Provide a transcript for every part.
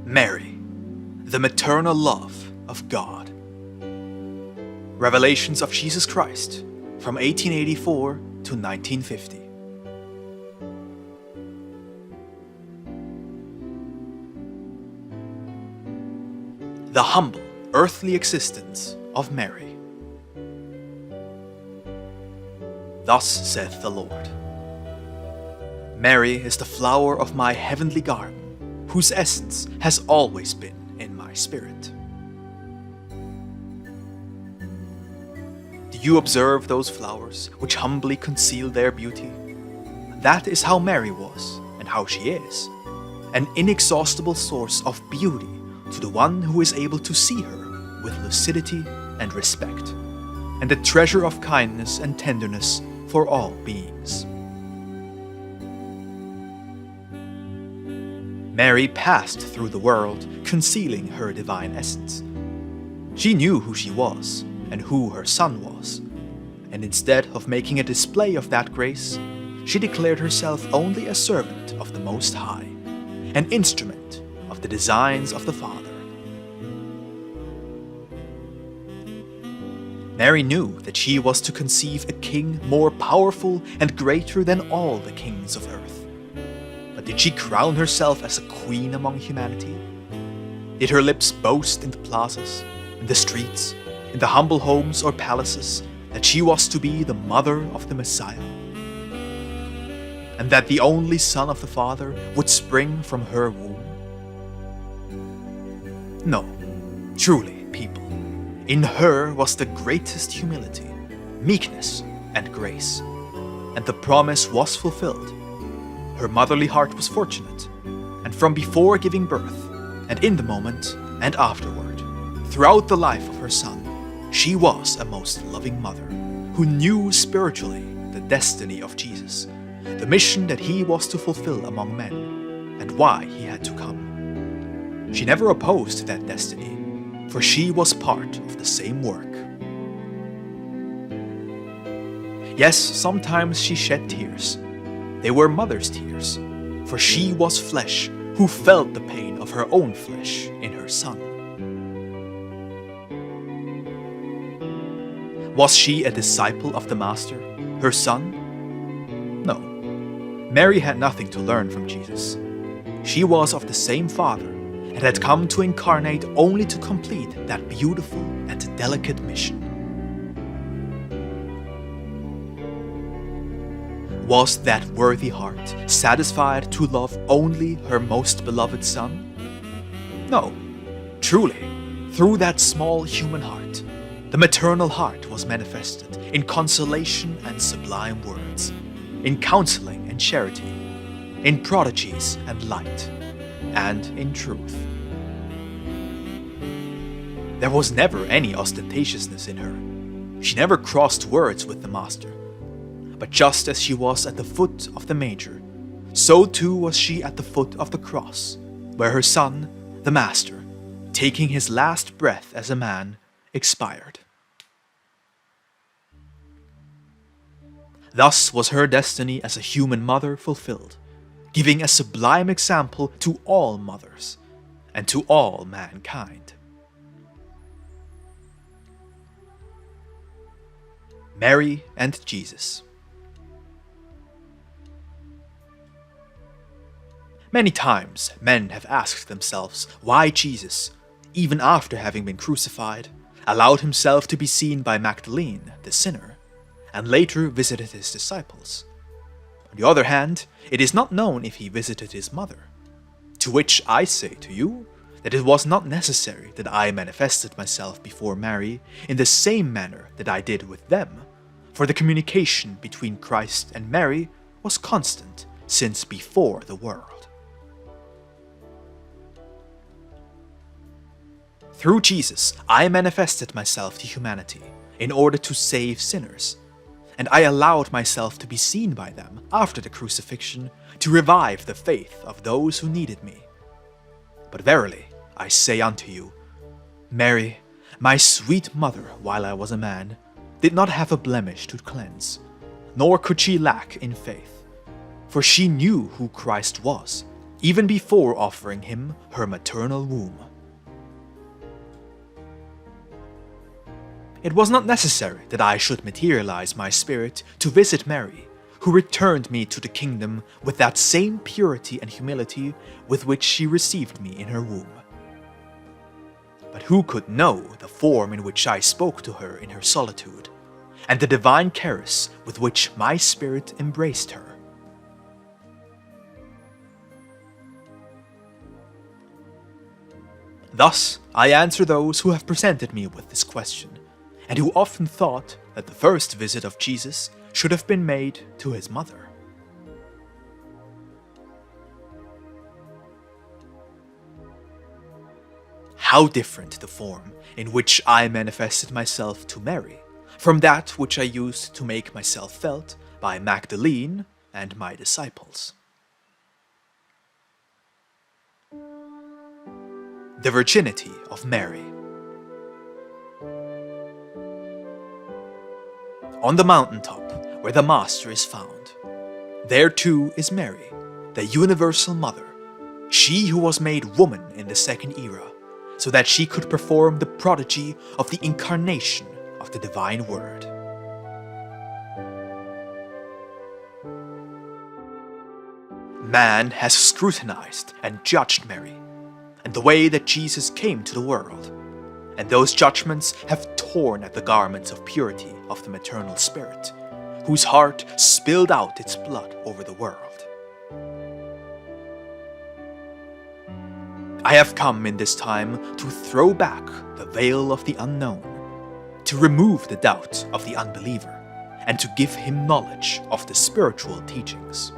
Mary, the maternal love of God. Revelations of Jesus Christ from 1884 to 1950. The humble earthly existence of Mary. Thus saith the Lord. Mary is the flower of my heavenly garden, whose essence has always been in my spirit. Do you observe those flowers which humbly conceal their beauty? That is how Mary was, and how she is, an inexhaustible source of beauty to the one who is able to see her with lucidity and respect, and a treasure of kindness and tenderness for all beings. Mary passed through the world concealing her divine essence. She knew who she was and who her Son was, and instead of making a display of that grace, she declared herself only a servant of the Most High, an instrument of the designs of the Father. Mary knew that she was to conceive a king more powerful and greater than all the kings of earth. But did she crown herself as a queen among humanity? Did her lips boast in the plazas, in the streets, in the humble homes or palaces that she was to be the mother of the Messiah? And that the only Son of the Father would spring from her womb? No, truly, people, in her was the greatest humility, meekness, and grace, and the promise was fulfilled. Her motherly heart was fortunate, and from before giving birth, and in the moment, and afterward, throughout the life of her Son, she was a most loving mother, who knew spiritually the destiny of Jesus, the mission that he was to fulfill among men, and why he had to come. She never opposed that destiny, for she was part of the same work. Yes, sometimes she shed tears. They were mother's tears, for she was flesh who felt the pain of her own flesh in her Son. Was she a disciple of the Master, her Son? No. Mary had nothing to learn from Jesus. She was of the same Father and had come to incarnate only to complete that beautiful and delicate mission. Was that worthy heart satisfied to love only her most beloved Son? No, truly, through that small human heart, the maternal heart was manifested in consolation and sublime words, in counseling and charity, in prodigies and light, and in truth. There was never any ostentatiousness in her. She never crossed words with the Master. But just as she was at the foot of the manger, so too was she at the foot of the cross, where her Son, the Master, taking his last breath as a man, expired. Thus was her destiny as a human mother fulfilled, giving a sublime example to all mothers and to all mankind. Mary and Jesus. Many times men have asked themselves why Jesus, even after having been crucified, allowed himself to be seen by Magdalene, the sinner, and later visited his disciples. On the other hand, it is not known if he visited his mother. To which I say to you that it was not necessary that I manifested myself before Mary in the same manner that I did with them, for the communication between Christ and Mary was constant since before the world. Through Jesus, I manifested myself to humanity in order to save sinners, and I allowed myself to be seen by them after the crucifixion to revive the faith of those who needed me. But verily, I say unto you, Mary, my sweet mother while I was a man, did not have a blemish to cleanse, nor could she lack in faith. for she knew who Christ was, even before offering him her maternal womb. It was not necessary that I should materialize my spirit to visit Mary, who returned me to the kingdom with that same purity and humility with which she received me in her womb. But who could know the form in which I spoke to her in her solitude, and the divine caress with which my spirit embraced her? Thus I answer those who have presented me with this question, and who often thought that the first visit of Jesus should have been made to his mother. How different the form in which I manifested myself to Mary from that which I used to make myself felt by Magdalene and my disciples. The virginity of Mary. On the mountaintop where the Master is found, there too is Mary, the universal mother, she who was made woman in the second era, so that she could perform the prodigy of the incarnation of the divine word. Man has scrutinized and judged Mary, and the way that Jesus came to the world, and those judgments have torn at the garments of purity of the maternal spirit, whose heart spilled out its blood over the world. I have come in this time to throw back the veil of the unknown, to remove the doubt of the unbeliever, and to give him knowledge of the spiritual teachings.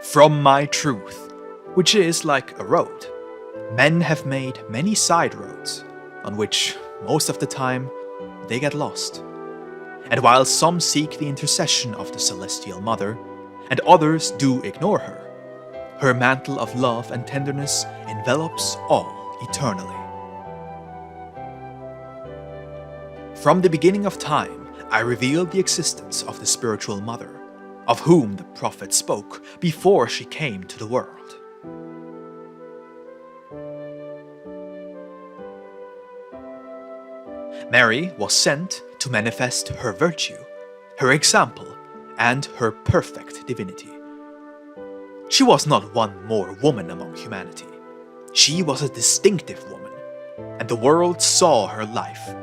From my truth, which is like a road, men have made many side roads, on which, most of the time, they get lost. And while some seek the intercession of the Celestial Mother, and others do ignore her, her mantle of love and tenderness envelops all eternally. From the beginning of time, I revealed the existence of the spiritual mother, of whom the prophet spoke before she came to the world. Mary was sent to manifest her virtue, her example, and her perfect divinity. She was not one more woman among humanity. She was a distinctive woman, and the world saw her life,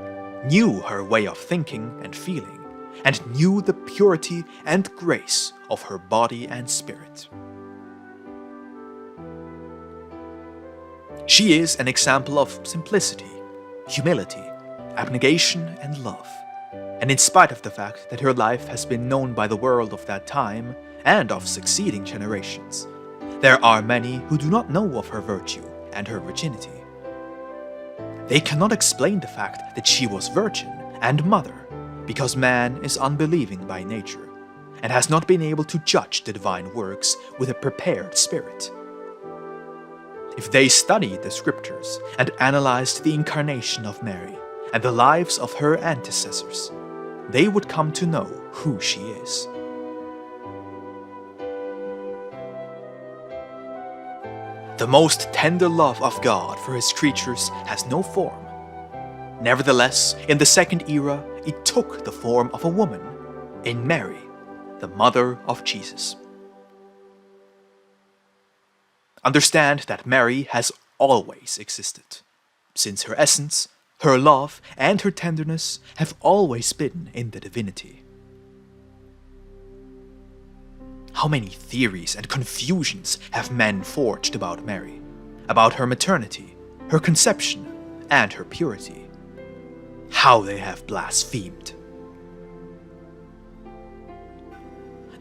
knew her way of thinking and feeling, and knew the purity and grace of her body and spirit. She is an example of simplicity, humility, abnegation, and love. And in spite of the fact that her life has been known by the world of that time and of succeeding generations, there are many who do not know of her virtue and her virginity. They cannot explain the fact that she was virgin and mother, because man is unbelieving by nature and has not been able to judge the divine works with a prepared spirit. If they studied the scriptures and analyzed the incarnation of Mary and the lives of her antecessors, they would come to know who she is. The most tender love of God for his creatures has no form. Nevertheless, in the second era, it took the form of a woman, in Mary, the mother of Jesus. Understand that Mary has always existed, since her essence, her love, and her tenderness have always been in the divinity. How many theories and confusions have men forged about Mary, about her maternity, her conception, and her purity? How they have blasphemed.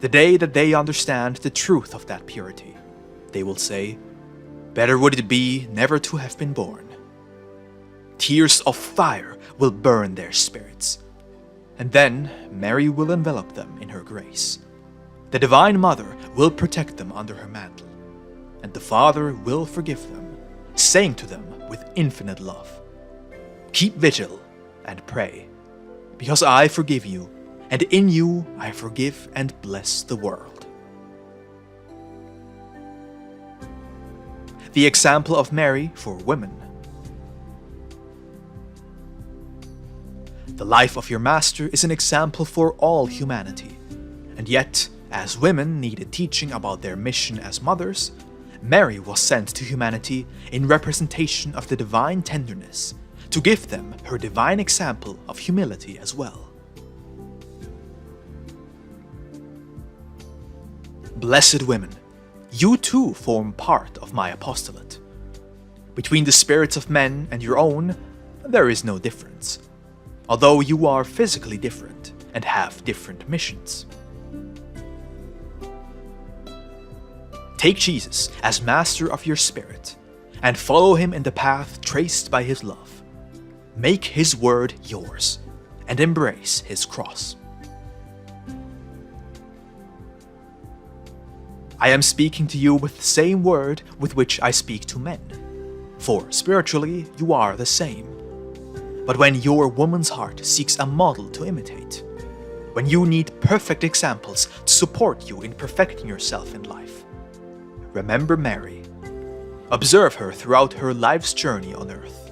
The day that they understand the truth of that purity, they will say, "Better would it be never to have been born." Tears of fire will burn their spirits, and then Mary will envelop them in her grace. The Divine Mother will protect them under her mantle, and the Father will forgive them, saying to them with infinite love, "Keep vigil and pray, because I forgive you, and in you I forgive and bless the world. The example of Mary for women. The life of your master is an example for all humanity, and yet, as women needed teaching about their mission as mothers, Mary was sent to humanity in representation of the divine tenderness, to give them her divine example of humility as well. Blessed women, you too form part of my apostolate. Between the spirits of men and your own, there is no difference, although you are physically different and have different missions. Take Jesus as master of your spirit and follow him in the path traced by his love. Make his word yours and embrace his cross. I am speaking to you with the same word with which I speak to men, for spiritually you are the same. But when your woman's heart seeks a model to imitate, when you need perfect examples to support you in perfecting yourself in life, remember Mary. Observe her throughout her life's journey on earth.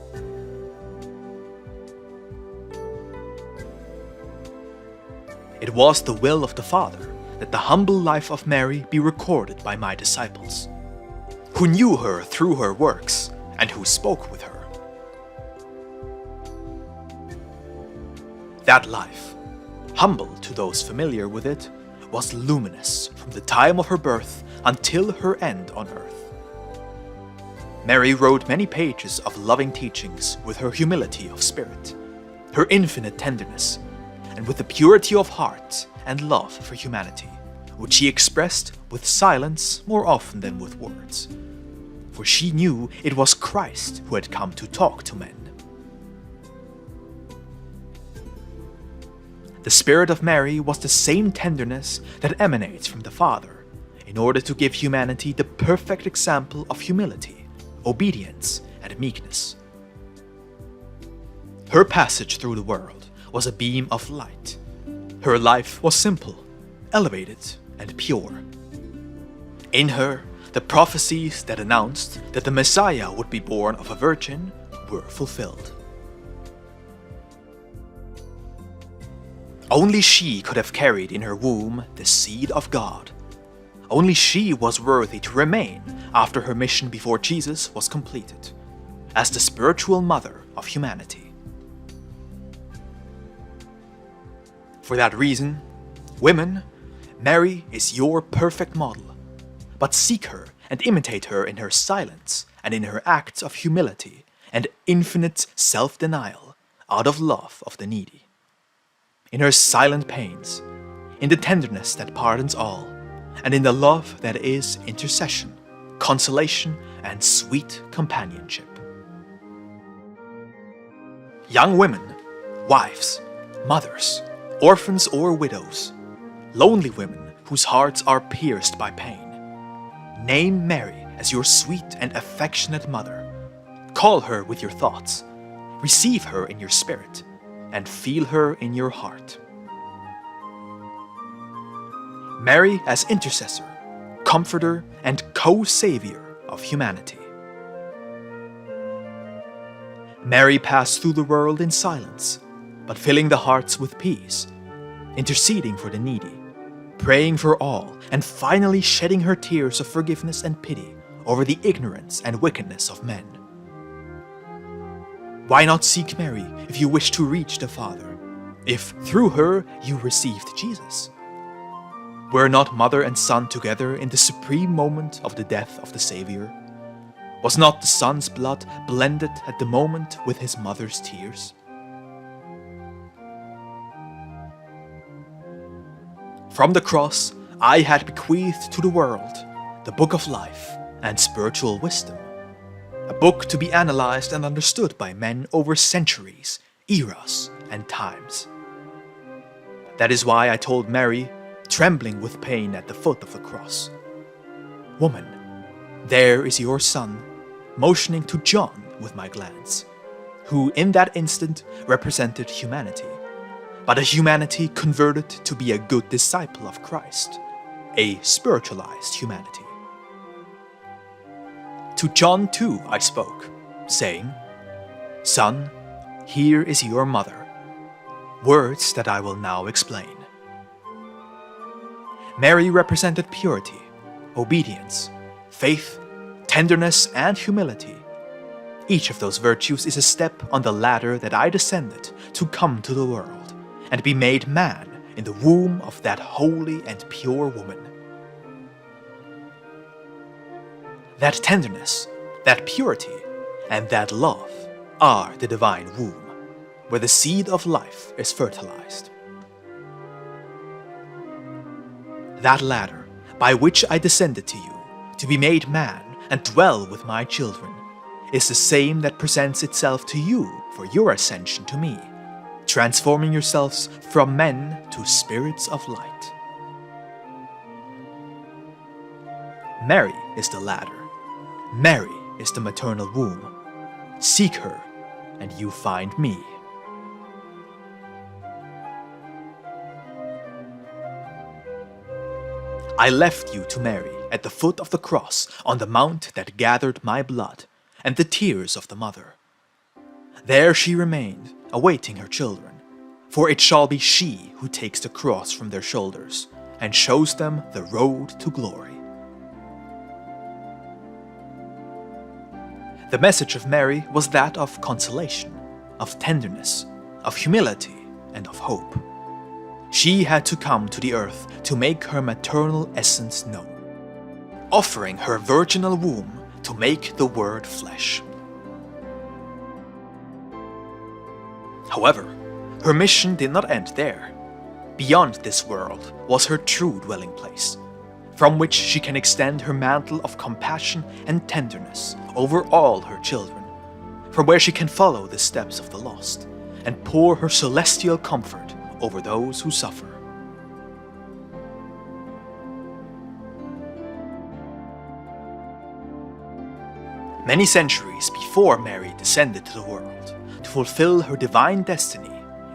It was the will of the Father that the humble life of Mary be recorded by my disciples, who knew her through her works and who spoke with her. That life, humble to those familiar with it, was luminous from the time of her birth until her end on earth. Mary wrote many pages of loving teachings with her humility of spirit, her infinite tenderness, and with the purity of heart and love for humanity, which she expressed with silence more often than with words. For she knew it was Christ who had come to talk to men. The spirit of Mary was the same tenderness that emanates from the Father, in order to give humanity the perfect example of humility, obedience, and meekness. Her passage through the world was a beam of light. Her life was simple, elevated, and pure. In her, the prophecies that announced that the Messiah would be born of a virgin were fulfilled. Only she could have carried in her womb the seed of God. Only she was worthy to remain after her mission before Jesus was completed, as the spiritual mother of humanity. For that reason, women, Mary is your perfect model, but seek her and imitate her in her silence and in her acts of humility and infinite self-denial out of love of the needy. In her silent pains, in the tenderness that pardons all, and in the love that is intercession, consolation, and sweet companionship. Young women, wives, mothers, orphans or widows, lonely women whose hearts are pierced by pain, name Mary as your sweet and affectionate mother. Call her with your thoughts, receive her in your spirit, and feel her in your heart. Mary as intercessor, comforter, and co-savior of humanity. Mary passed through the world in silence, but filling the hearts with peace, interceding for the needy, praying for all, and finally shedding her tears of forgiveness and pity over the ignorance and wickedness of men. Why not seek Mary if you wish to reach the Father, if through her you received Jesus? Were not mother and son together in the supreme moment of the death of the Savior? Was not the Son's blood blended at the moment with his mother's tears? From the cross, I had bequeathed to the world the book of life and spiritual wisdom, a book to be analyzed and understood by men over centuries, eras, and times. That is why I told Mary, trembling with pain at the foot of the cross, "Woman, there is your son," motioning to John with my glance, who in that instant represented humanity, but a humanity converted to be a good disciple of Christ, a spiritualized humanity. To John too I spoke, saying, "Son, here is your mother," words that I will now explain. Mary represented purity, obedience, faith, tenderness, and humility. Each of those virtues is a step on the ladder that I descended to come to the world and be made man in the womb of that holy and pure woman. That tenderness, that purity, and that love are the divine womb, where the seed of life is fertilized. That ladder by which I descended to you, to be made man and dwell with my children, is the same that presents itself to you for your ascension to me, transforming yourselves from men to spirits of light. Mary is the ladder. Mary is the maternal womb. Seek her, and you find me. I left you to Mary at the foot of the cross on the mount that gathered my blood and the tears of the mother. There she remained, awaiting her children, for it shall be she who takes the cross from their shoulders and shows them the road to glory. The message of Mary was that of consolation, of tenderness, of humility, and of hope. She had to come to the earth to make her maternal essence known, offering her virginal womb to make the Word flesh. However, her mission did not end there. Beyond this world was her true dwelling place, from which she can extend her mantle of compassion and tenderness over all her children, from where she can follow the steps of the lost and pour her celestial comfort over those who suffer. Many centuries before Mary descended to the world to fulfill her divine destiny,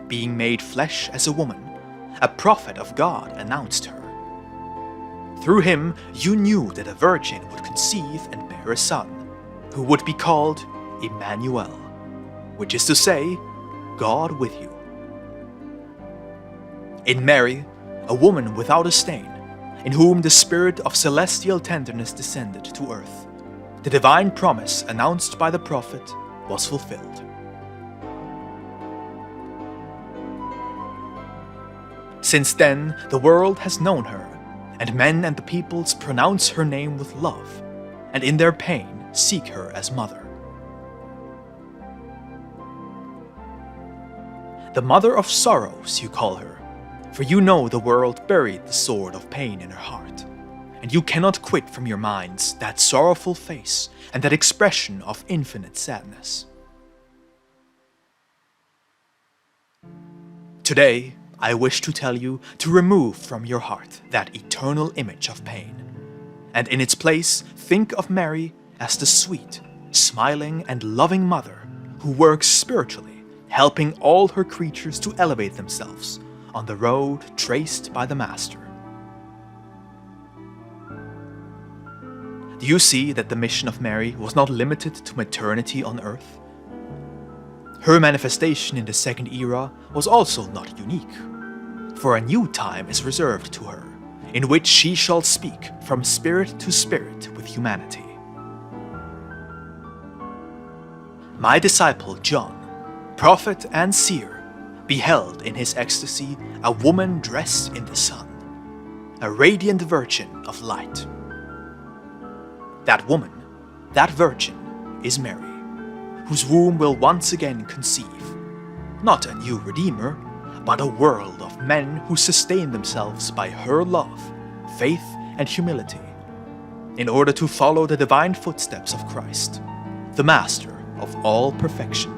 being made flesh as a woman, a prophet of God announced her. Through him you knew that a virgin would conceive and bear a son, who would be called Emmanuel, which is to say, God with you. In Mary, a woman without a stain, in whom the spirit of celestial tenderness descended to earth, the divine promise announced by the prophet was fulfilled. Since then, the world has known her, and men and the peoples pronounce her name with love, and in their pain seek her as mother. The mother of sorrows you call her, for you know the world buried the sword of pain in her heart, and you cannot quit from your minds that sorrowful face and that expression of infinite sadness. Today, I wish to tell you to remove from your heart that eternal image of pain, and in its place think of Mary as the sweet, smiling, and loving mother who works spiritually, helping all her creatures to elevate themselves on the road traced by the Master. Do you see that the mission of Mary was not limited to maternity on earth? Her manifestation in the Second Era was also not unique, for a new time is reserved to her, in which she shall speak from spirit to spirit with humanity. My disciple John, prophet and seer, beheld in his ecstasy a woman dressed in the sun, a radiant virgin of light. That woman, that virgin, is Mary, whose womb will once again conceive, not a new Redeemer, but a world of men who sustain themselves by her love, faith, and humility, in order to follow the divine footsteps of Christ, the Master of all perfection.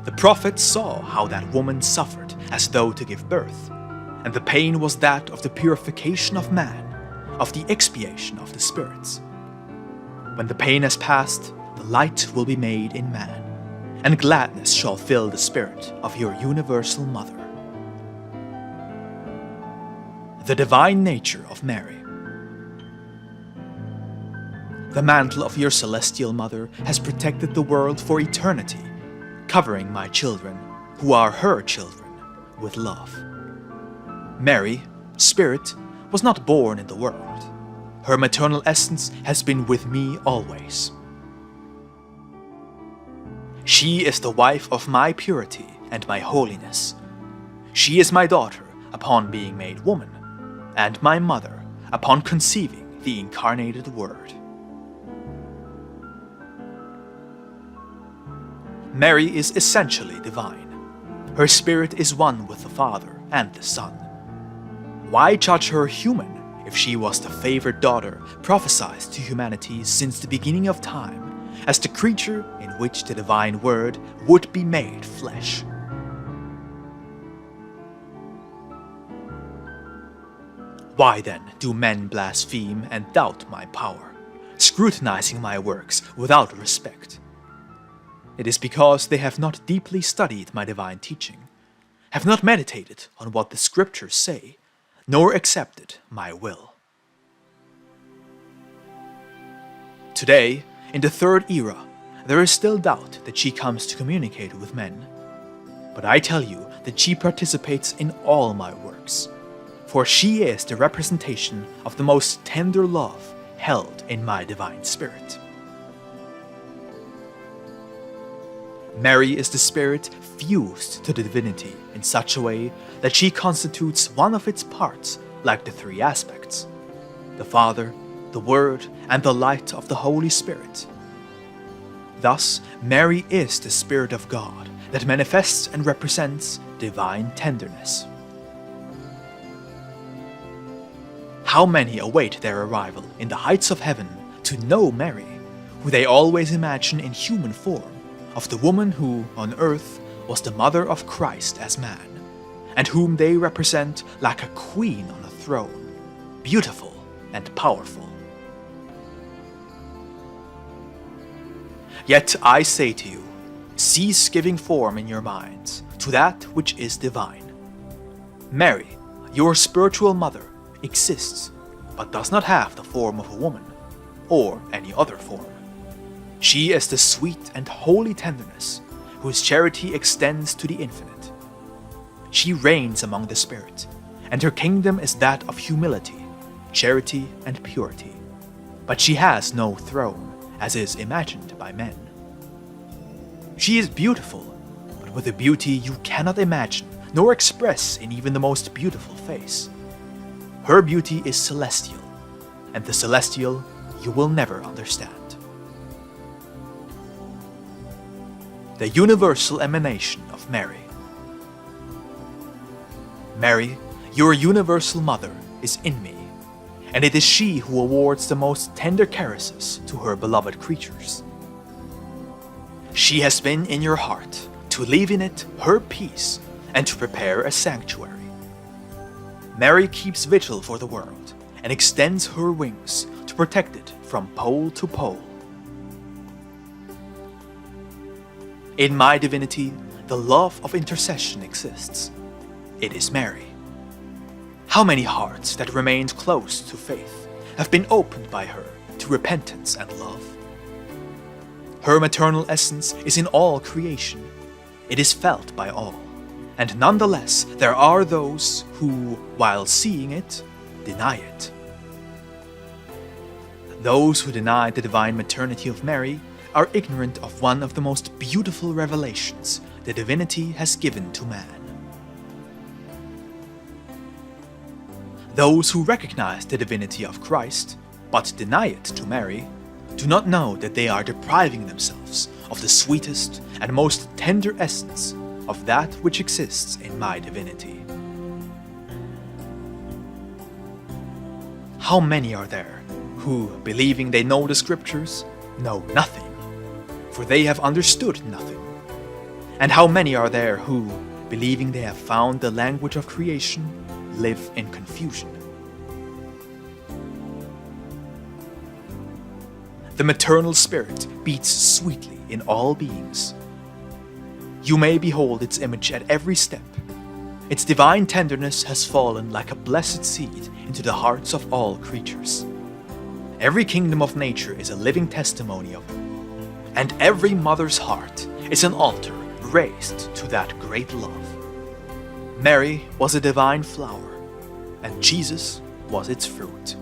The prophets saw how that woman suffered as though to give birth, and the pain was that of the purification of man, of the expiation of the spirits. When the pain has passed, the light will be made in man, and gladness shall fill the spirit of your universal mother. The divine nature of Mary. The mantle of your celestial mother has protected the world for eternity, covering my children, who are her children, with love. Mary, Spirit, was not born in the world. Her maternal essence has been with me always. She is the wife of my purity and my holiness. She is my daughter upon being made woman, and my mother upon conceiving the incarnated Word. Mary is essentially divine. Her spirit is one with the Father and the Son. Why judge her human if she was the favored daughter prophesied to humanity since the beginning of time as the creature in which the divine Word would be made flesh? Why then do men blaspheme and doubt my power, scrutinizing my works without respect? It is because they have not deeply studied my divine teaching, have not meditated on what the Scriptures say, nor accepted my will. Today, in the third era, there is still doubt that she comes to communicate with men. But I tell you that she participates in all my works, for she is the representation of the most tender love held in my divine spirit. Mary is the spirit fused to the divinity in such a way that she constitutes one of its parts like the three aspects: the Father, the Word, and the light of the Holy Spirit. Thus, Mary is the Spirit of God that manifests and represents divine tenderness. How many await their arrival in the heights of heaven to know Mary, who they always imagine in human form, of the woman who, on earth, was the mother of Christ as man, and whom they represent like a queen on a throne, beautiful and powerful. Yet I say to you, cease giving form in your minds to that which is divine. Mary, your spiritual mother, exists, but does not have the form of a woman, or any other form. She is the sweet and holy tenderness, whose charity extends to the infinite. She reigns among the spirit, and her kingdom is that of humility, charity, and purity. But she has no throne, as is imagined by men. She is beautiful, but with a beauty you cannot imagine nor express in even the most beautiful face. Her beauty is celestial, and the celestial you will never understand. The universal emanation of Mary. Mary, your universal mother, is in me, and it is she who awards the most tender caresses to her beloved creatures. She has been in your heart to leave in it her peace and to prepare a sanctuary. Mary keeps vigil for the world and extends her wings to protect it from pole to pole. In my divinity, the love of intercession exists. It is Mary. How many hearts that remained close to faith have been opened by her to repentance and love? Her maternal essence is in all creation. It is felt by all, and nonetheless there are those who, while seeing it, deny it. Those who deny the divine maternity of Mary are ignorant of one of the most beautiful revelations the divinity has given to man. Those who recognize the divinity of Christ, but deny it to Mary, do not know that they are depriving themselves of the sweetest and most tender essence of that which exists in my divinity. How many are there who, believing they know the Scriptures, know nothing, for they have understood nothing? And how many are there who, believing they have found the language of creation, live in confusion? The maternal spirit beats sweetly in all beings. You may behold its image at every step. Its divine tenderness has fallen like a blessed seed into the hearts of all creatures. Every kingdom of nature is a living testimony of it, and every mother's heart is an altar raised to that great love. Mary was a divine flower, and Jesus was its fruit.